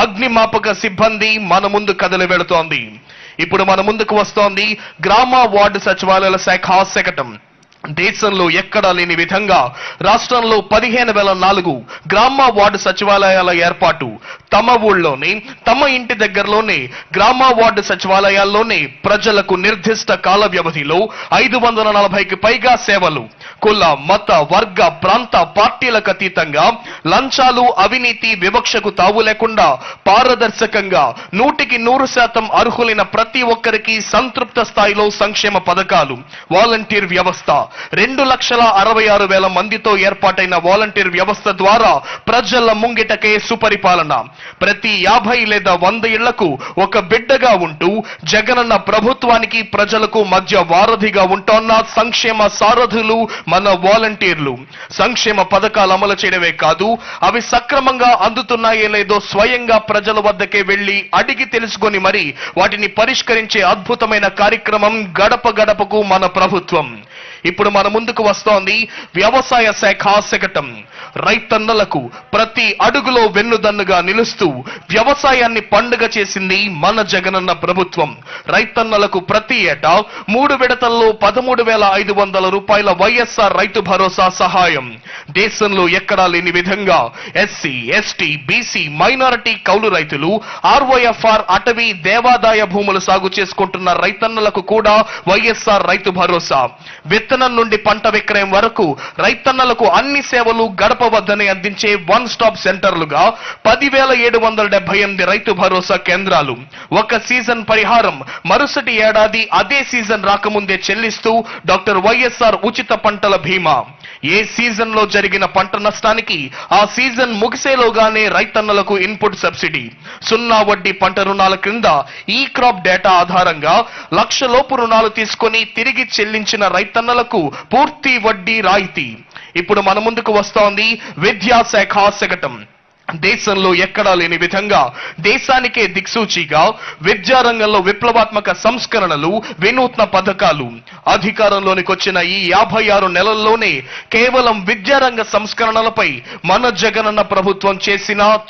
అగ్నిమాపక సిబ్బంది మన ముందు కదలి వెళుతోంది. ఇప్పుడు మన ముందుకు వస్తోంది గ్రామ వార్డు సచివాలయాల శాఖ శకటం. దేశంలో ఎక్కడా లేని విధంగా రాష్ట్రంలో 15,004 గ్రామ వార్డు సచివాలయాల ఏర్పాటు. తమ ఊళ్ళోనే, తమ ఇంటి దగ్గరలోనే గ్రామ వార్డు సచివాలయాల్లోనే ప్రజలకు నిర్దిష్ట కాల వ్యవధిలో 540కి పైగా సేవలు. కుల, మత, వర్గ, ప్రాంత, పార్టీలకు అతీతంగా లంచాలు, అవినీతి, వివక్షకు తావు లేకుండా పారదర్శకంగా 100% అర్హులైన ప్రతి ఒక్కరికి సంతృప్త స్థాయిలో సంక్షేమ పథకాలు. వాలంటీర్ వ్యవస్థ 2,66,000 మందితో ఏర్పాటైన వాలంటీర్ వ్యవస్థ ద్వారా ప్రజల ముంగిటకే సుపరిపాలన. ప్రతి 50 లేదా 100 ఇళ్లకు ఒక బిడ్డగా ఉంటూ జగనన్న ప్రభుత్వానికి ప్రజలకు మధ్య వారధిగా ఉంటోన్న సంక్షేమ సారథులు మన వాలంటీర్లు. సంక్షేమ పథకాలు అమలు చేయడమే కాదు, అవి సక్రమంగా అందుతున్నాయో లేదో స్వయంగా ప్రజల వద్దకే వెళ్లి అడిగి తెలుసుకొని మరి వాటిని పరిష్కరించే అద్భుతమైన కార్యక్రమం గడప గడపకు మన ప్రభుత్వం. ఇప్పుడు మన ముందుకు వస్తోంది వ్యవసాయ శాఖ శకటం. రైతన్నలకు ప్రతి అడుగులో వెన్నుదన్నుగా నిలుస్తూ వ్యవసాయాన్ని పండుగ చేసింది మన జగనన్న ప్రభుత్వం. రైతన్నలకు ప్రతి ఏటా 3 విడతల్లో 13,500 రూపాయల వైఎస్ఆర్ రైతు భరోసా సహాయం. దేశంలో ఎక్కడా లేని విధంగా ఎస్సీ, ఎస్టీ, బీసీ, మైనారిటీ కౌలు రైతులు, ఆర్ఓఎఫ్ఆర్, అటవీ, దేవాదాయ భూములు సాగు చేసుకుంటున్న రైతన్నలకు కూడా వైఎస్ఆర్ రైతు భరోసా. విత్తనం నుండి పంట విక్రయం వరకు రైతన్నలకు అన్ని సేవలు గడప వద్దనే అందించే వన్ స్టాప్ సెంటర్లుగా 10,778 రైతు భరోసా కేంద్రాలు. ఒక సీజన్ పరిహారం మరుసటి ఏడాది అదే సీజన్ రాకముందే చెల్లిస్తూ డాక్టర్ వైఎస్ఆర్ ఉచిత పంటల బీమా. ఏ సీజన్ లో జరిగిన పంట నష్టానికి ఆ సీజన్ ముగిసేలోగానే రైతన్నలకు ఇన్పుట్ సబ్సిడీ. 0 వడ్డీ పంట రుణాల క్రింద ఈ క్రాప్ డేటా ఆధారంగా 1,00,000 లోపు రుణాలు తీసుకొని తిరిగి చెల్లించిన రైతన్నలకు పూర్తి వడ్డీ రాయితీ. ఇప్పుడు మన ముందుకు వస్తోంది విద్యాశాఖ శకటం. దేశంలో ఎక్కడా లేని విధంగా దేశానికే దిక్సూచిగా విద్యారంగంలో విప్లవాత్మక సంస్కరణలు, వినూత్న పథకాలు. అధికారంలోనికి వచ్చిన ఈ 56 నెలల్లోనే కేవలం విద్యారంగ సంస్కరణలపై మన జగనన్న ప్రభుత్వం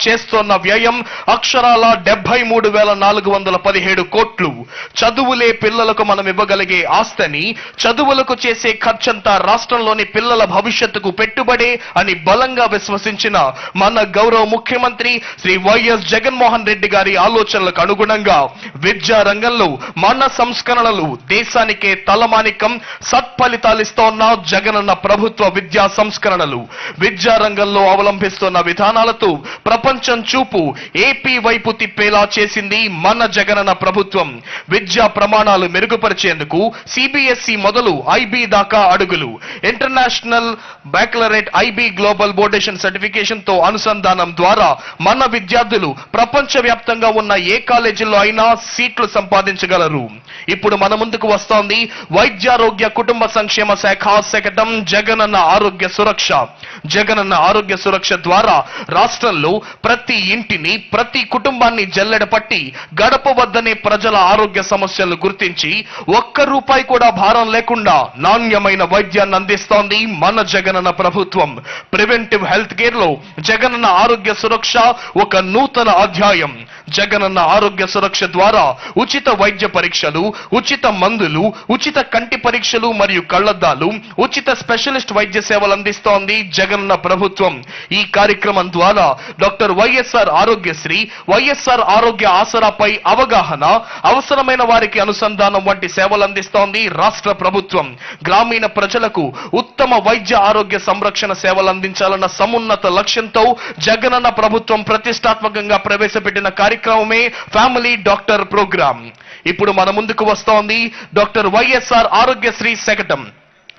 చేస్తోన్న వ్యయం అక్షరాల 73,417 కోట్లు. చదువులే పిల్లలకు మనం ఇవ్వగలిగే ఆస్తిని, చదువులకు చేసే ఖర్చంతా రాష్ట్రంలోని పిల్లల భవిష్యత్తుకు పెట్టుబడే అని బలంగా విశ్వసించిన మన గౌరవ ముఖ్యమంత్రి శ్రీ వైఎస్ జగన్మోహన్ రెడ్డి గారి ఆలోచనలకు అనుగుణంగా విద్యా రంగంలో మన సంస్కరణలు దేశానికే తలమానికం, సత్ఫలితాలిస్తోన్న జగనన్న ప్రభుత్వ విద్యా సంస్కరణలు. విద్యా రంగంలో అవలంబిస్తున్న విధానాలతో ప్రపంచం చూపు ఏపీ వైపు తిప్పేలా చేసింది మన జగనన్న ప్రభుత్వం. విద్యా ప్రమాణాలు మెరుగుపరిచేందుకు సిబిఎస్ఈ మొదలు ఐబీ దాకా అడుగులు. ఇంటర్నేషనల్ బ్యాక్లరేట్ ఐబీ గ్లోబల్ బోర్డేషన్ సర్టిఫికేషన్ తో అనుసంధానం ద్వారా మన విద్యార్థులు ప్రపంచ వ్యాప్తంగా ఉన్న ఏ కాలేజీల్లో అయినా సీట్లు సంపాదించగలరు. ఇప్పుడు మన ముందుకు వస్తోంది వైద్యారోగ్య కుటుంబ సంక్షేమ శాఖ శకటం జగనన్న ఆరోగ్య సురక్ష. జగనన్న ఆరోగ్య సురక్ష ద్వారా రాష్ట్రంలో ప్రతి ఇంటిని, ప్రతి కుటుంబాన్ని జల్లెడ పట్టి గడప వద్దనే ప్రజల ఆరోగ్య సమస్యలను గుర్తించి ₹1 కూడా భారం లేకుండా నాణ్యమైన వైద్యాన్ని అందిస్తోంది మన జగనన్న ప్రభుత్వం. ప్రివెంటివ్ హెల్త్ కేర్ లో జగనన్న ఆరోగ్య సురక్ష ఒక నూతన అధ్యాయం. జగనన్న ఆరోగ్య సురక్ష ద్వారా ఉచిత వైద్య పరీక్షలు, ఉచిత మందులు, ఉచిత కంటి పరీక్షలు మరియు కళ్లద్దాలు, ఉచిత స్పెషలిస్ట్ వైద్య సేవలు అందిస్తోంది జగనన్న ప్రభుత్వం. ఈ కార్యక్రమం ద్వారా డాక్టర్ వైఎస్ఆర్ ఆరోగ్యశ్రీ, వైఎస్ఆర్ ఆరోగ్య ఆసరాపై అవగాహన, అవసరమైన వారికి అనుసంధానం వంటి సేవలు అందిస్తోంది రాష్ట్ర ప్రభుత్వం. గ్రామీణ ప్రజలకు ఉత్తమ వైద్య ఆరోగ్య సంరక్షణ సేవలు అందించాలన్న సమున్నత లక్ష్యంతో జగనన్న ప్రభుత్వం ప్రతిష్టాత్మకంగా ప్రవేశపెట్టిన కార్యక్రమమే ఫ్యామిలీ డాక్టర్ ప్రోగ్రామ్. ఇప్పుడు మన ముందుకు వస్తోంది doctor YSR Aarogyasri శకటం.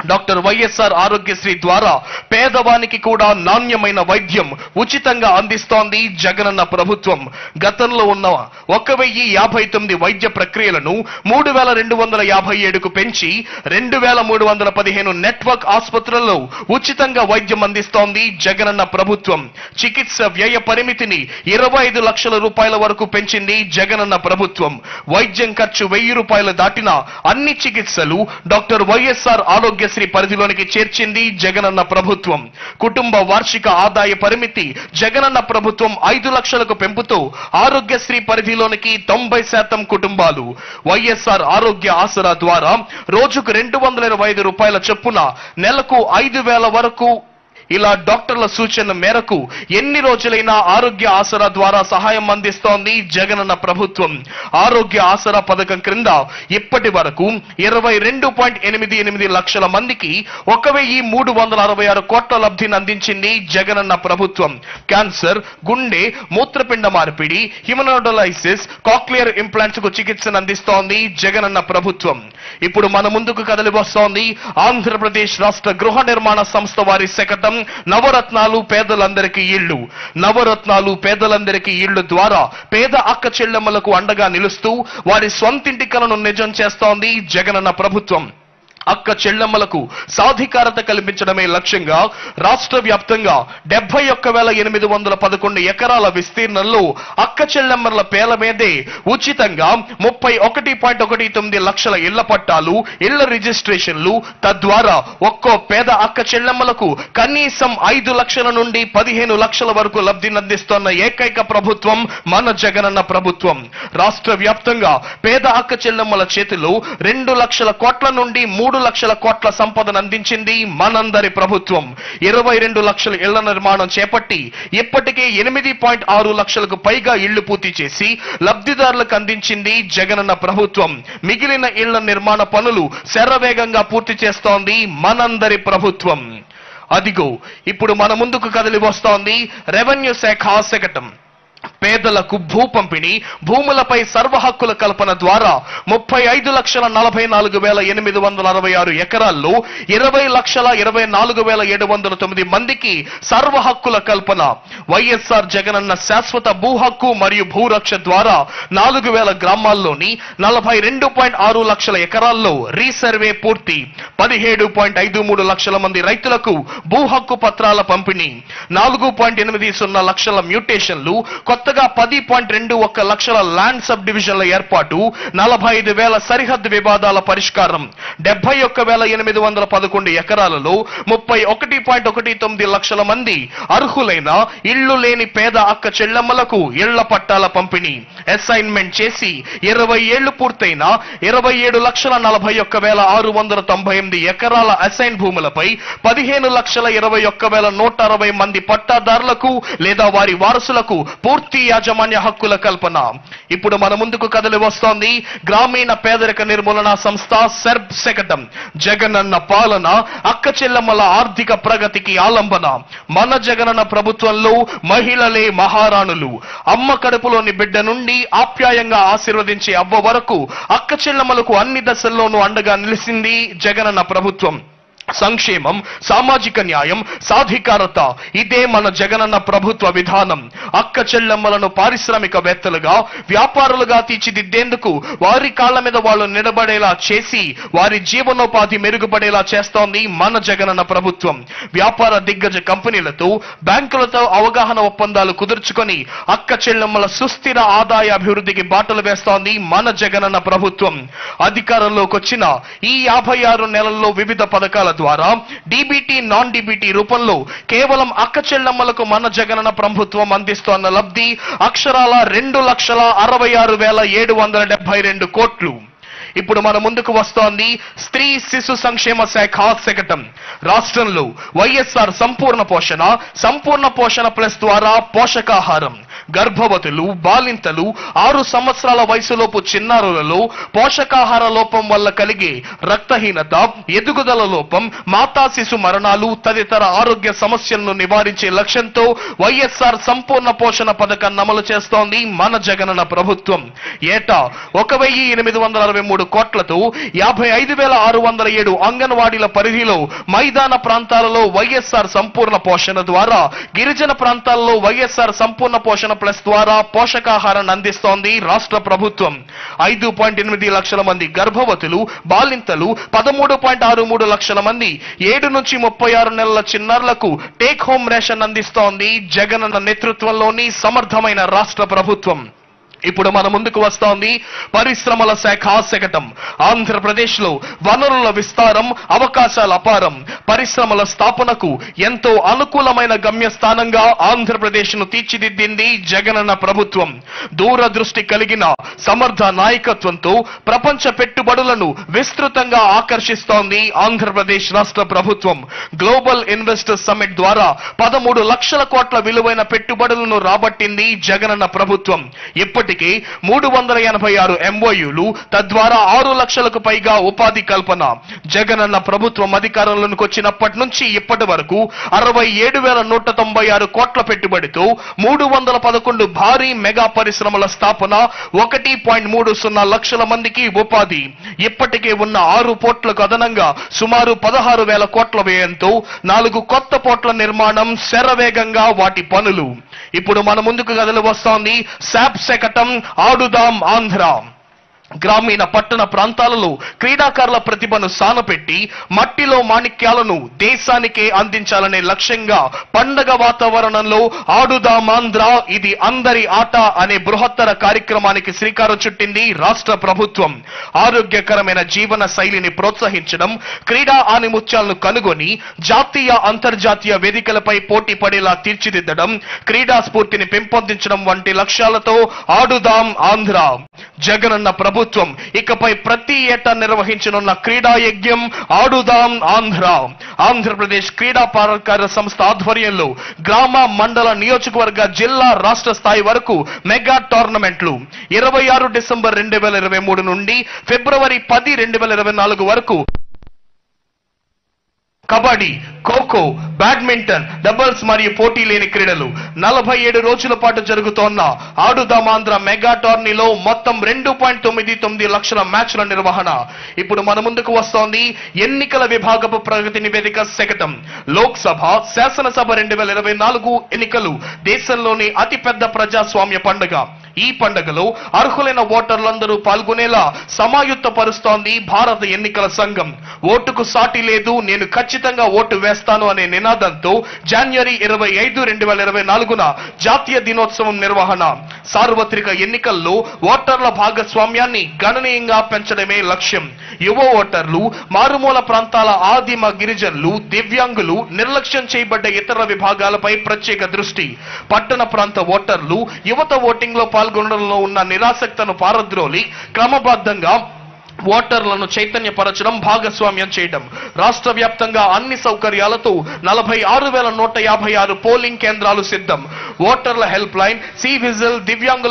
Doctor YSR Aarogyasri ద్వారా పేదవానికి కూడా నాణ్యమైన వైద్యం ఉచితంగా అందిస్తోంది జగనన్న ప్రభుత్వం. గతంలో ఉన్న 1,059 వైద్య ప్రక్రియలను 3,257కు పెంచి 2,315 నెట్వర్క్ ఆసుపత్రుల్లో ఉచితంగా వైద్యం అందిస్తోంది జగనన్న ప్రభుత్వం. చికిత్స వ్యయ పరిమితిని 25 లక్షల రూపాయల వరకు పెంచింది జగనన్న ప్రభుత్వం. వైద్యం ఖర్చు ₹1,000 దాటిన అన్ని చికిత్సలు డాక్టర్ వైఎస్ఆర్ ఆరోగ్య ఆరోగ్యశ్రీ పరిధిలోనికి చేర్చింది జగనన్న ప్రభుత్వం. కుటుంబ వార్షిక ఆదాయ పరిమితి జగనన్న ప్రభుత్వం 5 లక్షలకు పెంపుతో ఆరోగ్యశ్రీ పరిధిలోనికి 90% కుటుంబాలు. వైఎస్ఆర్ ఆరోగ్య ఆసరా ద్వారా రోజుకు 225 రూపాయల చొప్పున నెలకు 5,000 వరకు ఇలా డాక్టర్ల సూచన మేరకు ఎన్ని రోజులైనా ఆరోగ్య ఆసరా ద్వారా సహాయం అందిస్తోంది జగనన్న ప్రభుత్వం. ఆరోగ్య ఆసరా పథకం క్రింద ఇప్పటి వరకు 22.88 లక్షల మందికి 1,366 కోట్ల లబ్ధిని అందించింది జగనన్న ప్రభుత్వం. క్యాన్సర్, గుండె, మూత్రపిండ మార్పిడి, హిమనోడలైసిస్, కాక్లియర్ ఇంప్లాంట్స్ కు చికిత్సను అందిస్తోంది జగనన్న ప్రభుత్వం. ఇప్పుడు మన ముందుకు కదలి వస్తోంది ఆంధ్రప్రదేశ్ రాష్ట్ర గృహ నిర్మాణ సంస్థ వారి శకటం నవరత్నాలు పేదలందరికీ ఇళ్లు. నవరత్నాలు పేదలందరికీ ఇళ్లు ద్వారా పేద అక్క చెల్లెమ్మలకు అండగా నిలుస్తూ వారి స్వంతింటి కలను నిజం చేస్తోంది జగనన్న ప్రభుత్వం. అక్క చెల్లెమ్మలకు సాధికారత కల్పించడమే లక్ష్యంగా రాష్ట్ర వ్యాప్తంగా 71,811 ఎకరాల విస్తీర్ణంలో అక్క చెల్లెమ్మల పేర్ల మీదే ఉచితంగా 31.19 లక్షల ఇళ్ల పట్టాలు, ఇళ్ల రిజిస్ట్రేషన్లు, తద్వారా ఒక్కో పేద అక్క చెల్లెమ్మలకు కనీసం 5 లక్షల నుండి 15 లక్షల వరకు లబ్ధినందిస్తోన్న ఏకైక ప్రభుత్వం మన జగనన్న ప్రభుత్వం. రాష్ట్ర వ్యాప్తంగా పేద అక్క చెల్లెమ్మల చేతిలో 2 లక్షల కోట్ల నుండి 3 లక్షల కోట్ల సంపదను అందించింది మనందరి ప్రభుత్వం. 22 లక్షల ఇళ్ల నిర్మాణం చేపట్టి ఇప్పటికే 8.6 లక్షలకు పైగా ఇళ్లు పూర్తి చేసి లబ్ధిదారులకు అందించింది జగనన్న ప్రభుత్వం. మిగిలిన ఇళ్ల నిర్మాణ పనులు శరవేగంగా పూర్తి చేస్తోంది మనందరి ప్రభుత్వం. అదిగో ఇప్పుడు మన ముందుకు కదిలి వస్తోంది రెవెన్యూ శాఖ శకటం. పేదలకు భూ పంపిణీ, భూములపై సర్వ హక్కుల కల్పన ద్వారా 35,44,866 ఎకరాల్లో 20,24,709 మందికి సర్వ హక్కుల కల్పన. వైఎస్ఆర్ జగనన్న శాశ్వత భూ హక్కు మరియు భూరక్ష ద్వారా 4,000 గ్రామాల్లోని 42.6 లక్షల ఎకరాల్లో రీసర్వే పూర్తి. 17.53 లక్షల మంది రైతులకు భూ హక్కు పత్రాల పంపిణీ. 4.80 లక్షల మ్యూటేషన్లు, కొత్తగా 10.21 లక్షల ల్యాండ్ సబ్ డివిజన్ల ఏర్పాటు, 45,000 సరిహద్దు వివాదాల పరిష్కారం, 71,811 ఎకరాలలో 31.19 లక్షల మంది అర్హులైన ఇళ్లు లేని పేద అక్క చెల్లెమ్మలకు ఇళ్ల పట్టాల పంపిణీ. అసైన్మెంట్ చేసి 20 ఏళ్లు పూర్తయిన 27,41,698 ఎకరాల అసైన్ భూములపై 15,21,160 మంది పట్టాదారులకు లేదా వారి వారసులకు పూర్తి యాజమాన్య హక్కుల కల్పన. ఇప్పుడు మన ముందుకు కదలి వస్తోంది గ్రామీణ పేదరిక నిర్మూలన సంస్థ సెర్బ్ శకటం. జగనన్న పాలన అక్క చెల్లెమ్మల ఆర్థిక ప్రగతికి ఆలంబన. మన జగనన్న ప్రభుత్వంలో మహిళలే మహారాణులు. అమ్మ కడుపులోని బిడ్డ నుండి ఆప్యాయంగా ఆశీర్వదించే అవ్వ వరకు అక్క చెల్లెమ్మలకు అన్ని దశల్లోనూ అండగా నిలిచింది జగనన్న ప్రభుత్వం. సంక్షేమం, సామాజిక న్యాయం, సాధికారత ఇదే మన జగనన్న ప్రభుత్వ విధానం. అక్క చెల్లెమ్మలను పారిశ్రామికవేత్తలుగా, వ్యాపారులుగా తీర్చిదిద్దేందుకు వారి కాళ్ల మీద వాళ్ళు నిలబడేలా చేసి వారి జీవనోపాధి మెరుగుపడేలా చేస్తోంది మన జగనన్న ప్రభుత్వం. వ్యాపార దిగ్గజ కంపెనీలతో, బ్యాంకులతో అవగాహన ఒప్పందాలు కుదుర్చుకొని అక్క చెల్లెమ్మల సుస్థిర ఆదాయ అభివృద్ధికి బాటలు వేస్తోంది మన జగనన్న ప్రభుత్వం. అధికారంలోకి వచ్చిన ఈ 56 నెలల్లో వివిధ పథకాల ద్వారా డీబీటీ, నాన్ డీబీటీ రూపంలో కేవలం అక్క చెల్లెమ్మలకు మన జగనన్న ప్రభుత్వం అందిస్తోన్న లబ్ధి అక్షరాల 2,66,772 కోట్లు. ఇప్పుడు మన ముందుకు వస్తోంది స్త్రీ శిశు సంక్షేమ శాఖ శకటం. రాష్ట్రంలో వైఎస్ఆర్ సంపూర్ణ పోషణ ప్లస్ ద్వారా పోషకాహారం. గర్భవతులు, బాలింతలు, 6 సంవత్సరాల వయసులోపు చిన్నారులలో పోషకాహార లోపం వల్ల కలిగే రక్తహీనత, ఎదుగుదల లోపం, మాతా శిశు మరణాలు తదితర ఆరోగ్య సమస్యలను నివారించే లక్ష్యంతో వైఎస్ఆర్ సంపూర్ణ పోషణ పథకాన్ని అమలు చేస్తోంది మన జగనన్న ప్రభుత్వం. ఏటా 1,863 కోట్లతో 55,607 అంగన్వాడీల పరిధిలో మైదాన ప్రాంతాలలో వైఎస్ఆర్ సంపూర్ణ పోషణ ద్వారా, గిరిజన ప్రాంతాల్లో వైఎస్ఆర్ సంపూర్ణ పోషణ ప్లస్ ద్వారా పోషకాహారాన్ని అందిస్తోంది రాష్ట్ర ప్రభుత్వం. 5.8 లక్షల మంది గర్భవతులు, బాలింతలు, 13.63 లక్షల మంది 7 నుంచి 36 నెలల చిన్నారులకు టేక్ హోమ్ రేషన్ అందిస్తోంది జగనన్న నేతృత్వంలోని సమర్థమైన రాష్ట్ర ప్రభుత్వం. ఇప్పుడు మన ముందుకు వస్తోంది పరిశ్రమల శాఖ శకటం. ఆంధ్రప్రదేశ్ లో వనరుల విస్తారం, అవకాశాల అపారం. పరిశ్రమల స్థాపనకు ఎంతో అనుకూలమైన గమ్యస్థానంగా ఆంధ్రప్రదేశ్ ను తీర్చిదిద్దింది జగనన్న ప్రభుత్వం. దూరదృష్టి కలిగిన సమర్థ నాయకత్వంతో ప్రపంచ పెట్టుబడులను విస్తృతంగా ఆకర్షిస్తోంది ఆంధ్రప్రదేశ్ రాష్ట్ర ప్రభుత్వం. గ్లోబల్ ఇన్వెస్టర్స్ సమ్మిట్ ద్వారా 13 లక్షల కోట్ల విలువైన పెట్టుబడులను రాబట్టింది జగనన్న ప్రభుత్వం. ఇప్పటికే 386 MOUలు, తద్వారా 6 లక్షలకు పైగా ఉపాధి కల్పన. జగనన్న ప్రభుత్వం అధికారంలోకి వచ్చినప్పటి నుంచి ఇప్పటి వరకు 67,196 కోట్ల పెట్టుబడితో 311 భారీ మెగా పరిశ్రమల స్థాపన, 1.30 లక్షల మందికి ఉపాధి. ఇప్పటికే ఉన్న 6 పోర్టులకు అదనంగా సుమారు 16,000 కోట్ల వ్యయంతో 4 కొత్త పోర్టుల నిర్మాణం, శరవేగంగా వాటి పనులు. ఇప్పుడు మన ముందుకు కదలి వస్తోంది శాప్ శకటం ఆడుదాం ఆంధ్ర. గ్రామీణ పట్టణ ప్రాంతాలలో క్రీడాకారుల ప్రతిభను సానపెట్టి మట్టిలో మాణిక్యాలను దేశానికే అందించాలనే లక్ష్యంగా పండగ వాతావరణంలో ఆడుదాం ఆంధ్ర, ఇది అందరి ఆట అనే బృహత్తర కార్యక్రమానికి శ్రీకారం చుట్టింది రాష్ట్ర ప్రభుత్వం. ఆరోగ్యకరమైన జీవన శైలిని ప్రోత్సహించడం, క్రీడా ఆణిముత్యాలను కనుగొని జాతీయ అంతర్జాతీయ వేదికలపై పోటీ పడేలా తీర్చిదిద్దడం, క్రీడా స్ఫూర్తిని పెంపొందించడం వంటి లక్ష్యాలతో ఆడుదాం ఆంధ్ర. జగనన్న ప్రభుత్వం ఇకపై ప్రతి ఏటా నిర్వహించనున్న క్రీడా యజ్ఞం ఆడుదాం ఆంధ్ర. ఆంధ్రప్రదేశ్ క్రీడా ప్రాధికార సంస్థ ఆధ్వర్యంలో గ్రామ, మండల, నియోజకవర్గ, జిల్లా, రాష్ట్ర స్థాయి వరకు మెగా టోర్నమెంట్లు 26 డిసెంబర్ 2023 నుండి ఫిబ్రవరి 10, 2024 వరకు కబడ్డీ, ఖోఖో, బ్యాడ్మింటన్, డబుల్స్ మరియు పోటీ లేని క్రీడలు 47 రోజుల పాటు జరుగుతోన్న ఆడుదాం ఆంధ్ర మెగా టోర్నీలో మొత్తం 2.99 లక్షల మ్యాచ్ల నిర్వహణ. ఇప్పుడు మన ముందుకు వస్తోంది ఎన్నికల విభాగపు ప్రగతి నివేదిక శకటం. లోక్సభ, శాసనసభ 2024 ఎన్నికలు దేశంలోని అతిపెద్ద ప్రజాస్వామ్య పండుగ. ఈ పండుగలో అర్హులైన ఓటర్లందరూ పాల్గొనేలా సమాయుత్తపరుస్తోంది భారత ఎన్నికల సంఘం. ఓటుకు సాటి లేదు, నేను ఖచ్చితంగా ఓటు వేస్తాను అనే నినాదంతో జనవరి 25, 2024 జాతీయ దినోత్సవం నిర్వహణ. సార్వత్రిక ఎన్నికల్లో ఓటర్ల భాగస్వామ్యాన్ని గణనీయంగా పెంచడమే లక్ష్యం. యువ ఓటర్లు, మారుమూల ప్రాంతాల ఆదిమ గిరిజనులు, దివ్యాంగులు, నిర్లక్ష్యం చేయబడ్డ ఇతర విభాగాలపై ప్రత్యేక దృష్టి. పట్టణ ప్రాంత ఓటర్లు, యువత ఓటింగ్ లో పాల్గొనడంలో ఉన్న నిరాసక్తను పారద్రోలి క్రమబద్ధంగా ఓటర్లను చైతన్యపరచడం, భాగస్వామ్యం చేయడం. రాష్ట్ర వ్యాప్తంగా అన్ని సౌకర్యాలతో 46,156 పోలింగ్ కేంద్రాలు సిద్ధం. ఓటర్ల హెల్ప్ లైన్, సి విజిల్, దివ్యాంగుల